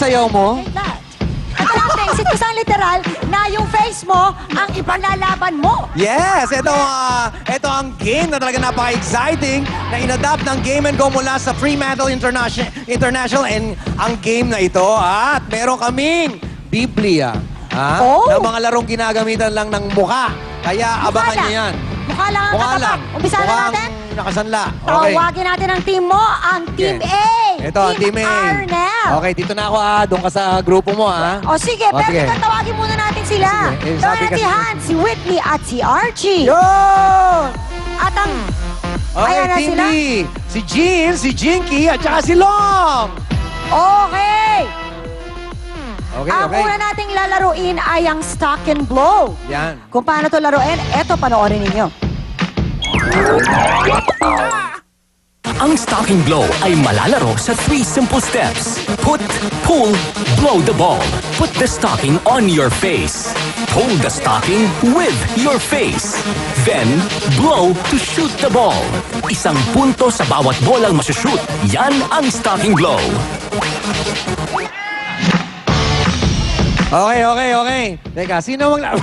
sayaw mo? Like that. Ito natin, isip ko sa literal na yung face mo ang ipanlalaban mo. Yes! Ito ang game na talaga napaka-exciting na inadapt ng Game & Go mula sa Fremantle International and ang game na ito. At meron kaming Biblia. Oh. Na mga larong ginagamitan lang ng mukha. Kaya abangan niyo yan. Mukha lang ang Mukha katapat. lang. Umpisa na Mukhang natin. nakasanla. Okay. Tawagin natin ang team mo, ang Team A. Ito, ang Team A. Arnel. Okay, dito na ako Doon ka sa grupo mo O sige, O, pero sige. tawagin muna natin sila. Sige, Tawagin sabi natin si kasi- Hans, si Whitney at si Archie. Yun! At ang... Okay, Ayan na Team sila. B. Si Jean, si Jinky, at saka si Long. Okay. Okay, Ang okay. una nating lalaruin ay ang Stock and Blow. Yan. Kung paano to laruin, eto panoorin ninyo. Ang stocking blow ay malalaro sa 3 simple steps. Put, pull, blow the ball. Put the stocking on your face. Hold the stocking with your face. Then, blow to shoot the ball. Isang punto sa bawat bolang masushoot. Yan ang stocking blow. Okay. Teka, sino mang...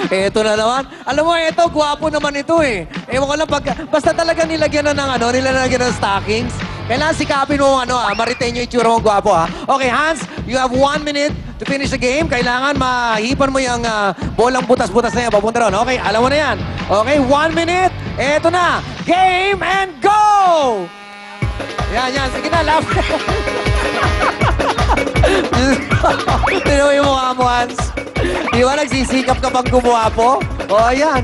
Eto na naman. Alam mo, eto, gwapo naman ito eh. Ewan ko lang, basta talaga nilagyan na nilagyan ng stockings. Kailangan sikapin mo, ma-retain yung itsura mong gwapo, ha? Okay, Hans, you have 1 minute to finish the game. Kailangan mahipan mo yung bolang butas-butas na yan, papunta ron. Okay, alam mo na yan. Okay, 1 minute. Eto na. Game and go! Yan. Sige na, laugh. Tignan mo yung mukha mo, Hans. Di ba nagsisikap ka pang gumuwapo? O, ayan.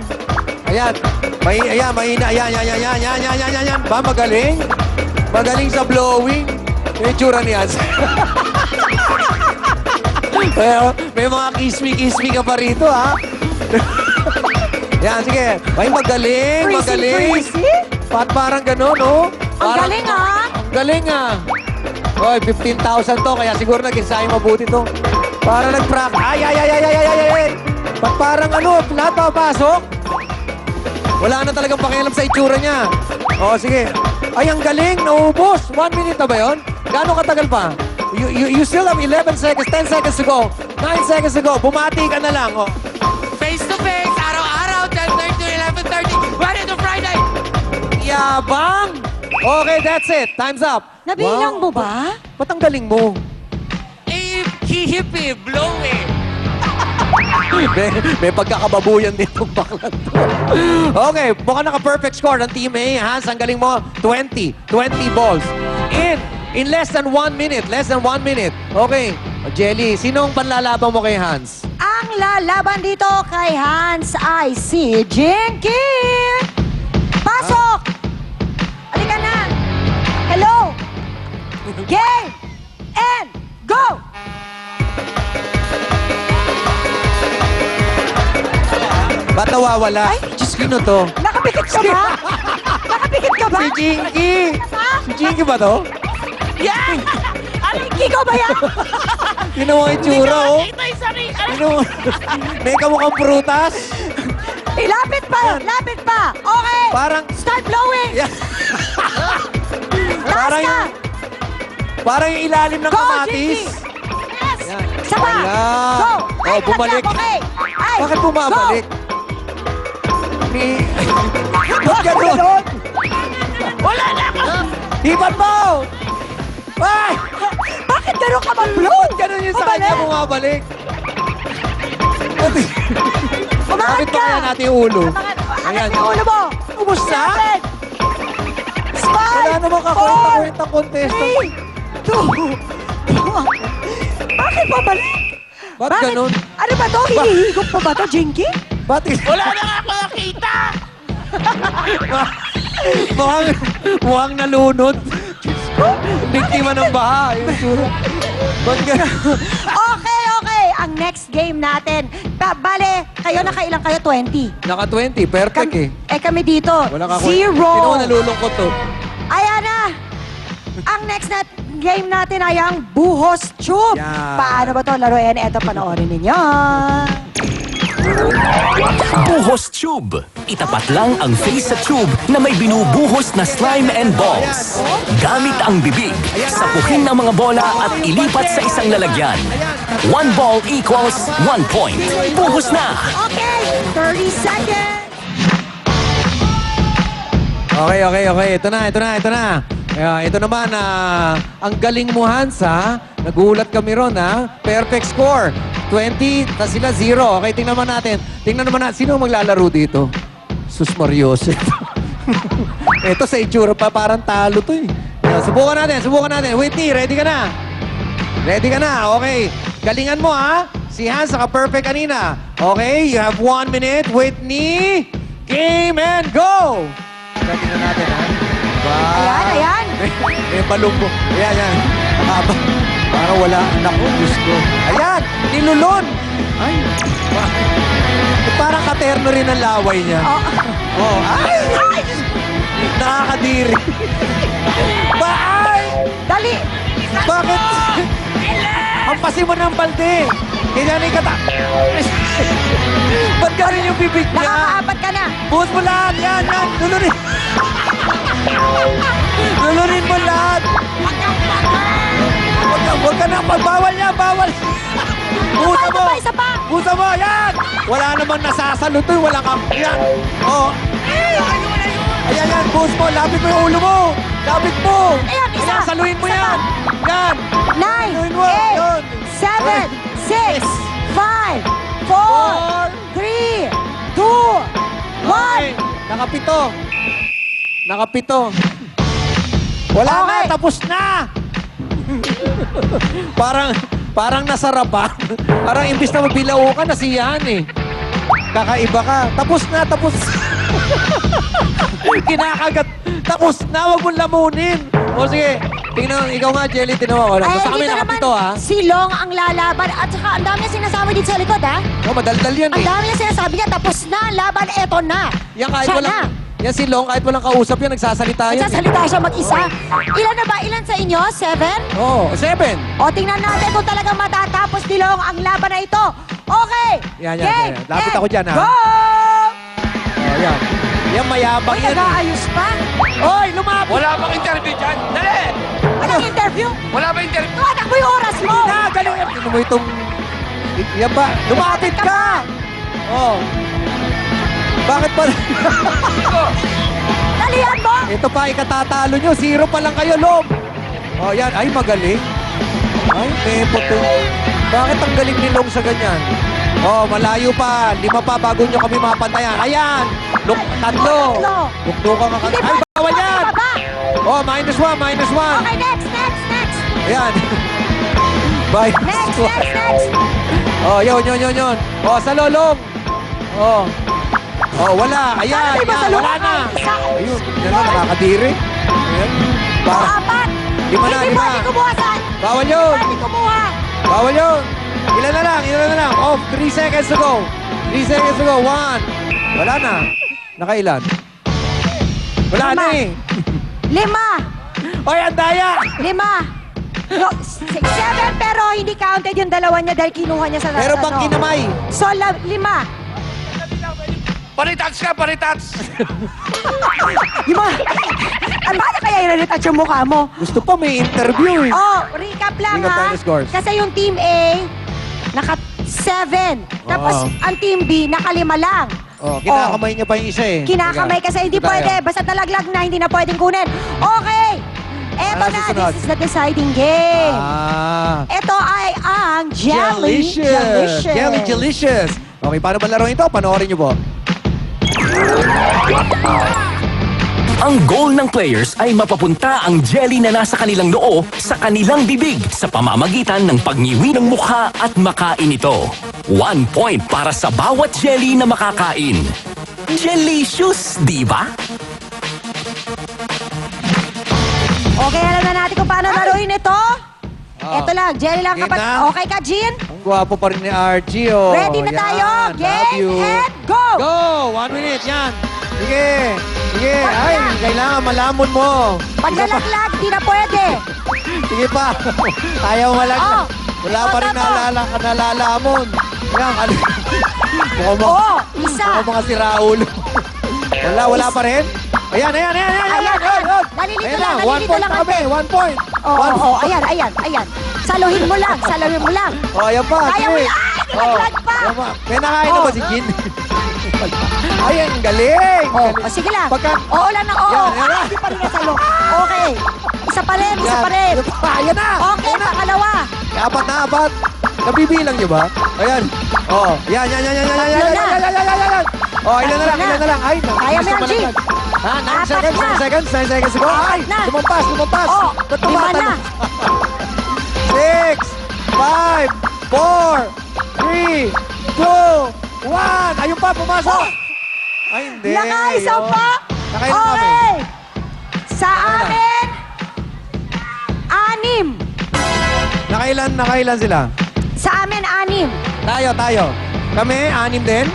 Ayan. Mahina. Ayan. Ba, magaling? Magaling sa blowing. Yung itsura ni Hans. May mga kiss-me ka pa rito, ha? Yan, sige. May magaling. Freezy? Parang gano'n, no? Ang galing, ha? Ang galing, ha? Oy, 15,000 to, kaya siguro nag-ensayo mabuti to. Para nag-practice. Ay! Ba't parang lahat papasok? Wala na talagang pakialam sa itsura niya. O, sige. Ay, ang galing, naubos. 1 minute na ba yun? Gano'ng katagal pa? You still have 11 seconds, 10 seconds to go, 9 seconds to go. Bumati ka na lang. O. Face to face, araw-araw, 10:30 to 11:30, Monday to Friday. Yabang! Okay, that's it. Time's up. Nabilang mo ba? Ba't ang galing mo? Hihipi, blow eh. May pagkakababuyan ditong bakla to. Okay, mukhang naka-perfect score ng Team A. Hans, ang galing mo. 20 balls. In less than 1 minute. Okay. Jelly, sino ang panlalaban mo kay Hans? Ang lalaban dito kay Hans ay si Jinky! Pasok! Halika na! Hello! Game! And go! Ba't nawawala? Ay! Diyos, sino to? Nakapikit ka ba? Nakapikit ka ba? Si Jinky! Si Jinky ba to? Yan! Ikaw ba yan? Sino mo itsura, oh? Ito yung sarili. Sino mo? May kamukhang prutas? Lapit pa! Okay! Parang... Start blowing! Yeah. Taas Parang ka! Parang yung ilalim ng Go, kamatis. Jinky! Yan. Isa pa! Wala. Go! Oh, bumalik. Okay! Ay! Bakit bumabalik? Go! Ba't gano'n? Wala na ako. Hipan mo! Ay! Bakit gano'n ka mag-blow? Ganun yung sa kanya bumabalik. Umangat Bakit ka! pa kaya natin yung ulo? Angat yung ulo mo! Kumusta? Seven! Five! Wala namang kakwenta-kwenta contestant. 3! 2! Bakit pabalik? Ba't ganun? Ano ba to? Hinihigop pa ba to, Jinky? Ba't Wala na nga ako nakita. mukhang nalunod? Biktima ng baha. Yung tsura. Ba't ganun? Okay. Ang next game natin. Bale, kayo nakailang kayo? 20. Naka 20. Perfect eh. Kami dito. Wala ka 0. Sino mo nalulungkot to? Ayan na. Ang next game natin ay ang Buhos Tube. Yan. Paano ba to laruin? Eto, panoorin ninyo. Buhos Tube. Itapat lang ang face sa tube na may binubuhos na slime and balls. Gamit ang bibig, sapukin ng mga bola at ilipat sa isang lalagyan. 1 ball equals 1 point. Buhos na! Okay, 30 seconds. Okay. Ito na. Ito naman, ang galing mo, Hans, ha? Nagulat kami ron, ha? Perfect score. 20, tas sila 0. Okay, tingnan naman natin. Sino maglalaro dito? Sus Marios. Ito sa itsura pa, parang talo to, eh. Yan, subukan natin. Whitney, ready ka na? Okay. Galingan mo, ha? Si Hans, naka-perfect kanina. Okay, you have 1 minute. Whitney, game and go! Ready na natin, ha? Ayan. May balumbo. Ayan. Haba. Parang wala. Naku, Diyos ko. Ayan, nilulon. Ay. Parang katerno rin ang laway niya. Oh. Ay! Nakakadiri. Ay! Dali. Bakit? Hampasin mo ng balde. Ganyan yung kata. Ba't ganun yung bibig niya? Nakakaapat ka na. Buhos mo lahat. Yan. Lulunin. Lulunin mo lahat. Huwag ka na. Bawal niya. Buhusan mo. Isa pa. Buhusan mo. Yan. Wala namang nasasalo to. Wala kang. Yan. Oh. Ayan. Buhos mo. Lapit mo yung ulo mo. Lapit mo. Ayan, isa. Saluhin mo Isa yan. Yan. 9, Saluhin mo. 8, Yun. 7, 6, 5, 4, 3, 2, 1. Nakapito. Wala Okay. na, tapos na. parang nasarapan. Parang imbis na mabilaw ka, nasiyahan eh. Kakaiba ka. Tapos na. Kinakagat. Tapos na, wag mong lamunin. O sige, tingnan, ikaw nga, Jelly, tinawa ko. Basta kami dito nakapito, ha? si Long ang lalaban. At saka, ang dami niya sinasabi dito sa likod, ha? Oh, madaldal yan Ang eh. dami niya sinasabi niya, tapos na ang laban, eto na. Yan kahit Siya walang... na. Yan si Long, kahit walang kausap yan, nagsasalita yan. Nagsasalita siya mag-isa. Ilan na ba? Ilan sa inyo? 7? Oo, 7. O, tingnan natin kung talagang matatapos ni Long ang laban na ito. Okay. Yan. Game, Lapit and ako dyan, ha? Go! Oh, yan. Yan, mayabang Uy, yan. eh. nag-aayos pa. Oy, lumapit! Wala bang interview dyan? Dali! Anong interview? Wala bang interview? Anak mo yung oras mo. Na, galing yan. Tignan mo itong... Yan ba? Lumapit ka! Oh. Bakit pa? Dalihan mo. Ito pa, ikatatalo nyo. 0 pa lang kayo, Lom. Oh, yan. Ay, magaling. Ay, mepo to. Bakit ang galing ni Long sa ganyan? Oh, malayo pa. 5 pa bago nyo kami mapantayan. Ayan. 3. Tatlo. Luklo ka nga. Hindi Ay, pa. bawal yan. Baba. Oh, -1. Okay, next. Ayan. Bye. Next. Oh, yun. Oh, sa lolong. Oh. Oh, wala. Ayan, Ano ba sa wala loob? na. Isa. Ayun, yan na, nakakadiri. Ayan. O, Para, 4. Lima na, Hindi lima. pwede kumuha saan. bawal yun. Pwede kumuha. Bawal yun. Ilan na lang. Off, 3 seconds to go. 3 seconds to go. 1. Wala na. Nakailan? Wala na eh. 5. Oy, ang daya! 5. No, 7 pero hindi counted yung dalawa niya dahil kinuha niya sa Pero bang kinamay? So, 5. Paritats ka, paritats! Yung mga... Ano ba na kaya i-retouch yung mukha mo? Gusto pa may interview eh. Oh, recap lang Recap tayo ha. ng scores. Kasi yung Team A, naka 7. Tapos Oo. ang Team B, naka 5 lang. Oh, kinakamay niya pa yung isa eh. Kinakamay Teka, kasi hindi ito tayo. pwede. Basta nalaglag na, hindi na pwedeng kunin. Okay! Eto Ano na, susunod? this is the deciding game. Ito ay ang Jelly Delicious. Jelly Delicious. Okay, paano ba laro ito? Panoorin niyo po. Ang goal ng players ay mapapunta ang jelly na nasa kanilang noo sa kanilang bibig sa pamamagitan ng pagngiwi ng mukha at makain ito. 1 point para sa bawat jelly na makakain. Delicious, di ba? Okay, alam na natin kung paano laruin ito. Oh. Ito lang, jelly lang Game kapat. na? Okay ka, Jean? Ang gwapo pa rin ni RG, oh. Ready na Yan, tayo. love Game you. and go! Go! 1 minute, yan. Sige. Pag Ay, na. kailangan malamon mo. Pag Isa pa. nalaglag, di na pwede. Sige pa. Ayaw malag. Oh. Wala pa rin Ito, ito. nalalamon. Yan, mukhang Oh, isa. Ako mga si Raul. Wala pa rin. Ayan. Ayan. Nalilito lang, One nalilito point lang na kami, ate. 1 point. Oo, ayan. Saluhin mo lang. Oh, ayan pa. Kaya mo sige. yan. Nalaglag pa. Ayan pa. May nakain na ba si Jin? Ayan, galing. Oh, galing. sige lang. Pagka- Oo lang na, oo. Yan. Hindi pa rin nasalo. Okay. Isa pa rin. Ayan na. Okay, pangalawa. Apat na, apat. Nabibilang niyo ba? Ayan. Oh, yan. Oh, ilan na lang. Ay, Kaya mo yan, G. 9 Apat seconds, na. 9 seconds, 9 seconds to go. Ay, Apat na. lumampas. Oh, Ba't 5 na. tumatalon? 6, 5, 4, 3, 2, 1. Ayun pa, pumasok. Ay, hindi. Nakaisa Ayun. pa. Nakailan kami? Okay. Sa Nakailan? amin, 6. Nakailan sila? Sa amin, 6. Tayo. Kami, 6 din?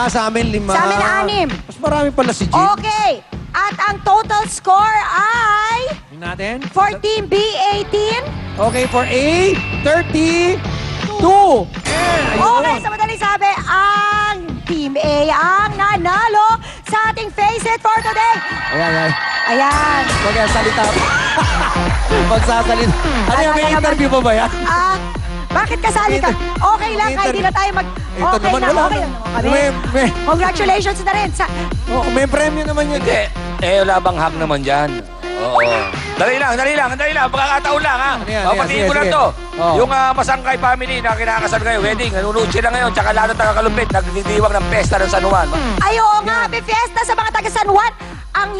Sa amin, 5. Sa amin, 6. Mas marami pala si Jin. Okay. At ang total score ay Tingnan natin. for Team B, 18. Okay, for A, 32. Ayun. Okay, sa madaling sabi, ang Team A ang nanalo sa ating Face It for today. Ayan. Ayan. Magsasalita. Magsasalita. Ano yung may Ayan, interview pa ba yan? Bakit kasali ka? Okay lang, kahit di na tayo mag... Ito Okay naman, na, wala okay na. lang naman kami. Congratulations na rin sa... May premyo naman yun. Hindi. Wala bang hack naman dyan? Oo. Dali lang. Pagkakataon lang, ha? Ano yan? Papatiin Sige, ko lang sige. to. Oo. Yung Masangkay family na kinakasal ngayon, wedding, nanonood sila ngayon, tsaka lahat ng taga-Kalumpit, nagdidiwag ng pesta ng San Juan. Ay, oo nga, may fiesta sa mga taga San Juan. Ang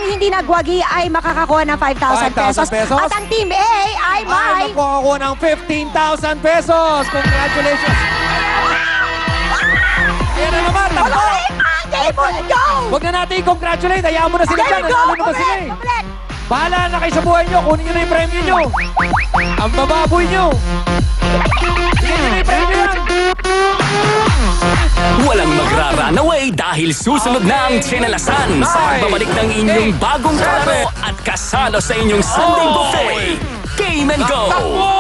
hindi nagwagi ay makakakuha ng 5,000 pesos. 5,000 pesos? At ang Team A ay may... Ay, nakuha ng 15,000 pesos. Congratulations. Ayan na naman. Wala Takbo. na game mo, go! Huwag na natin i-congratulate. Hayaan mo na sila Okay, dyan. go! Nanalo na sila eh. Pabalik! Bahala na kayo sa buhay nyo. Kunin nyo na yung premyo nyo. Ang bababoy nyo. Bigyan nyo na yung premyo yan. Walang magra-runaway dahil susunod na ang tsinalasan sa pagbabalik ng inyong bagong kalaro at kasalo sa inyong Sunday buffet. Game and Go! Takbo!